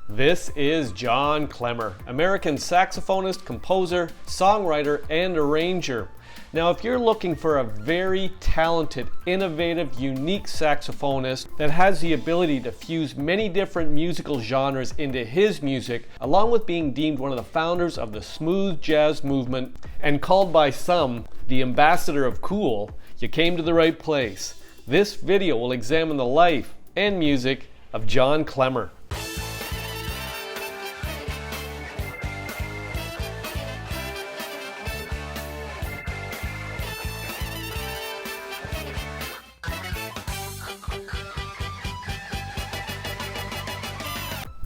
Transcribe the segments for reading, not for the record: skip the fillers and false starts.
This is John Klemmer, American saxophonist, composer, songwriter, and arranger. Now, if you're looking for a very talented, innovative, unique saxophonist that has the ability to fuse many different musical genres into his music, along with being deemed one of the founders of the smooth jazz movement and called by some the ambassador of cool, you came to the right place. This video will examine the life and music of John Klemmer.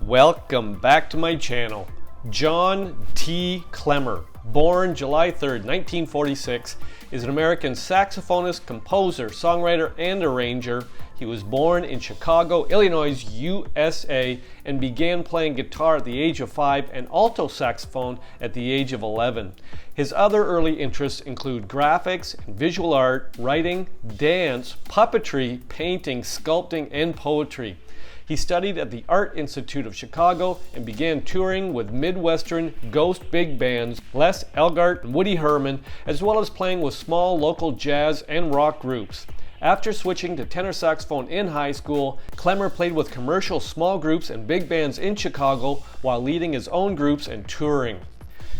Welcome back to my channel. John T. Klemmer, born July 3rd, 1946, is an American saxophonist, composer, songwriter, and arranger. He was born in Chicago, Illinois, USA, and began playing guitar at the age of 5 and alto saxophone at the age of 11. His other early interests include graphics and visual art, writing, dance, puppetry, painting, sculpting, and poetry. He studied at the Art Institute of Chicago and began touring with midwestern ghost big bands Les Elgart and Woody Herman, as well as playing with small local jazz and rock groups. After switching to tenor saxophone in high school, Klemmer played with commercial small groups and big bands in Chicago while leading his own groups and touring.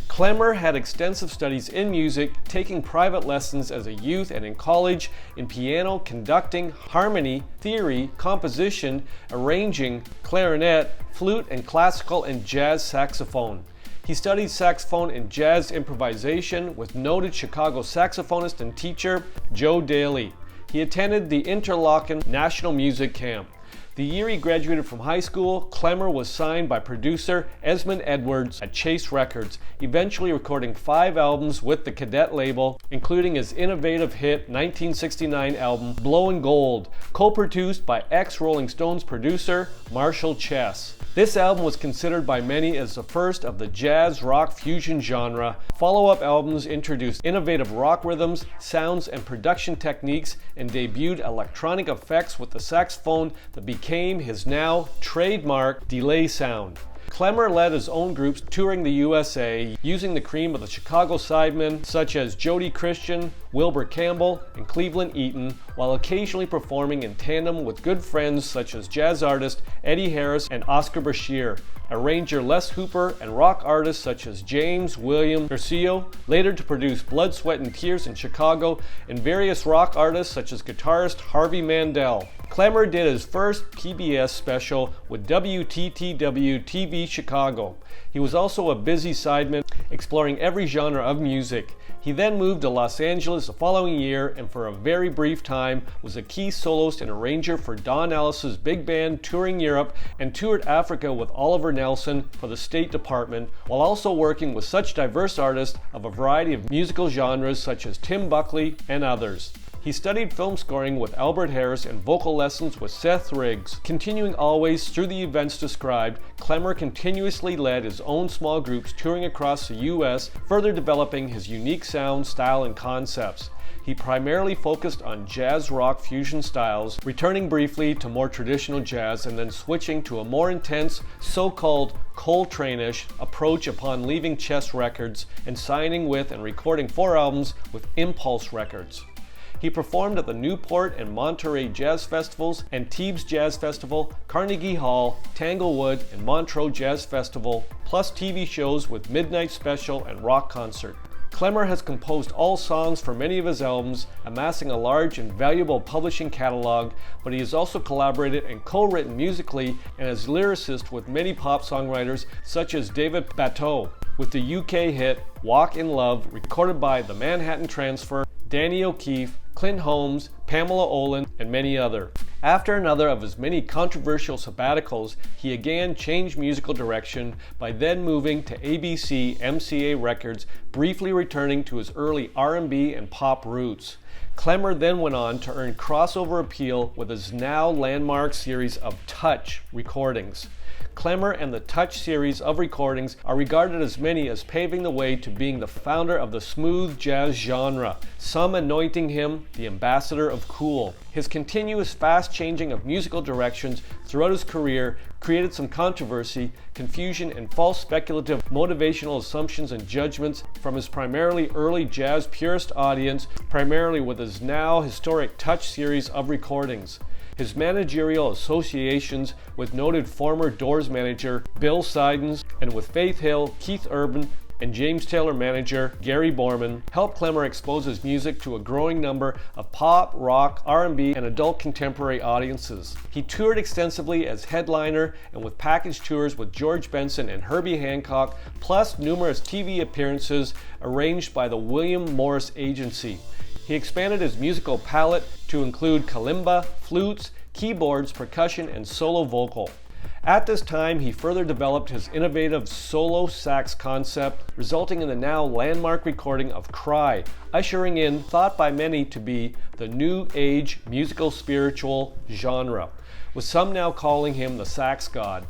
Klemmer had extensive studies in music, taking private lessons as a youth and in college in piano, conducting, harmony, theory, composition, arranging, clarinet, flute, and classical and jazz saxophone. He studied saxophone and jazz improvisation with noted Chicago saxophonist and teacher Joe Daly. He attended the Interlochen National Music Camp. The year he graduated from high school, Klemmer was signed by producer Esmond Edwards at Chase Records, eventually recording 5 albums with the Cadet label, including his innovative hit 1969 album Blowin' Gold, co-produced by ex-Rolling Stones producer Marshall Chess. This album was considered by many as the first of the jazz-rock fusion genre. Follow-up albums introduced innovative rock rhythms, sounds, and production techniques, and debuted electronic effects with the saxophone that became his now trademark delay sound. Klemmer led his own groups touring the USA, using the cream of the Chicago sidemen such as Jody Christian, Wilbur Campbell, and Cleveland Eaton, while occasionally performing in tandem with good friends such as jazz artist Eddie Harris and Oscar Brashear, arranger Les Hooper, and rock artists such as James William Guercio, later to produce Blood, Sweat, and Tears in Chicago, and various rock artists such as guitarist Harvey Mandel. Klemmer did his first PBS special with WTTW TV Chicago. He was also a busy sideman, exploring every genre of music. He then moved to Los Angeles the following year and for a very brief time was a key soloist and arranger for Don Ellis's big band touring Europe and toured Africa with Oliver Nelson for the State Department, while also working with such diverse artists of a variety of musical genres such as Tim Buckley and others. He studied film scoring with Albert Harris and vocal lessons with Seth Riggs. Continuing always through the events described, Klemmer continuously led his own small groups touring across the U.S., further developing his unique sound, style, and concepts. He primarily focused on jazz rock fusion styles, returning briefly to more traditional jazz and then switching to a more intense, so-called Coltrane-ish approach upon leaving Chess Records and signing with and recording 4 albums with Impulse Records. He performed at the Newport and Monterey Jazz Festivals and Thebes Jazz Festival, Carnegie Hall, Tanglewood, and Montreux Jazz Festival, plus TV shows with Midnight Special and Rock Concert. Klemmer has composed all songs for many of his albums, amassing a large and valuable publishing catalog, but he has also collaborated and co-written musically and as lyricist with many pop songwriters such as David Batteau, with the UK hit Walk in Love recorded by the Manhattan Transfer, Danny O'Keefe, Clint Holmes, Pamela Olin, and many others. After another of his many controversial sabbaticals, he again changed musical direction by then moving to ABC MCA Records, briefly returning to his early R&B and pop roots. Klemmer then went on to earn crossover appeal with his now landmark series of Touch recordings. Klemmer and the Touch series of recordings are regarded as many as paving the way to being the founder of the smooth jazz genre, some anointing him the ambassador of cool. His continuous fast changing of musical directions throughout his career created some controversy, confusion, and false speculative motivational assumptions and judgments from his primarily early jazz purist audience, primarily with his now historic Touch series of recordings. His managerial associations with noted former Doors manager Bill Sidens and with Faith Hill, Keith Urban, and James Taylor manager Gary Borman helped Klemmer expose his music to a growing number of pop, rock, R&B, and adult contemporary audiences. He toured extensively as headliner and with package tours with George Benson and Herbie Hancock, plus numerous TV appearances arranged by the William Morris Agency. He expanded his musical palette to include kalimba, flutes, keyboards, percussion, and solo vocal. At this time, he further developed his innovative solo sax concept, resulting in the now landmark recording of Cry, ushering in thought by many to be the new age musical spiritual genre, with some now calling him the sax god.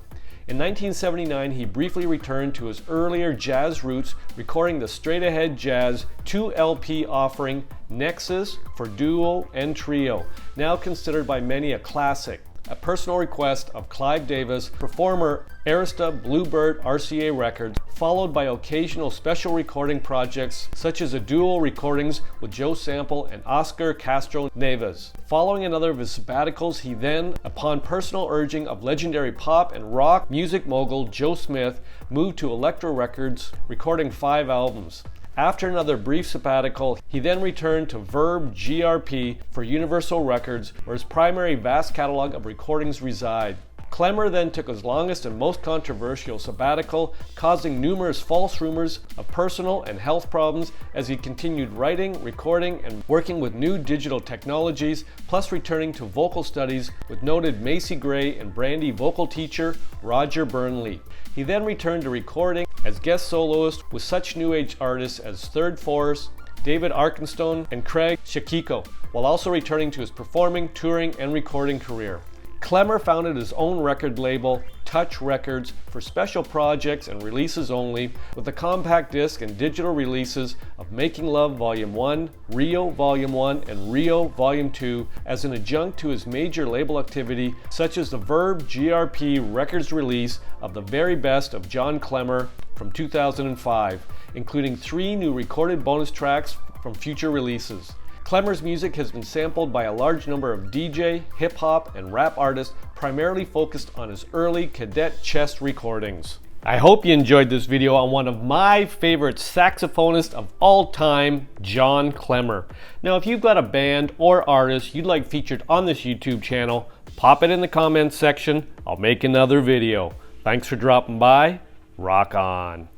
In 1979, he briefly returned to his earlier jazz roots, recording the Straight Ahead Jazz 2 LP offering Nexus for duo and trio, now considered by many a classic. A personal request of Clive Davis, performer Arista Bluebird RCA Records, followed by occasional special recording projects such as a dual recordings with Joe Sample and Oscar Castro Neves. Following another of his sabbaticals, he then, upon personal urging of legendary pop and rock music mogul Joe Smith, moved to Elektra Records, recording 5 albums. After another brief sabbatical, he then returned to Verb GRP for Universal Records, where his primary vast catalog of recordings reside. Klemmer then took his longest and most controversial sabbatical, causing numerous false rumors of personal and health problems as he continued writing, recording, and working with new digital technologies, plus returning to vocal studies with noted Macy Gray and Brandy vocal teacher Roger Burnley. He then returned to recording as guest soloist with such new age artists as Third Force, David Arkenstone, and Craig Shakiko, while also returning to his performing, touring, and recording career. Klemmer founded his own record label, Touch Records, for special projects and releases only, with the compact disc and digital releases of Making Love Volume 1, Rio Volume 1, and Rio Volume 2 as an adjunct to his major label activity, such as the Verb GRP Records release of The Very Best of John Klemmer from 2005, including 3 new recorded bonus tracks from future releases. Klemmer's music has been sampled by a large number of DJ, hip-hop, and rap artists, primarily focused on his early cadet chest recordings. I hope you enjoyed this video on one of my favorite saxophonists of all time, John Klemmer. Now, if you've got a band or artist you'd like featured on this YouTube channel, pop it in the comments section. I'll make another video. Thanks for dropping by. Rock on.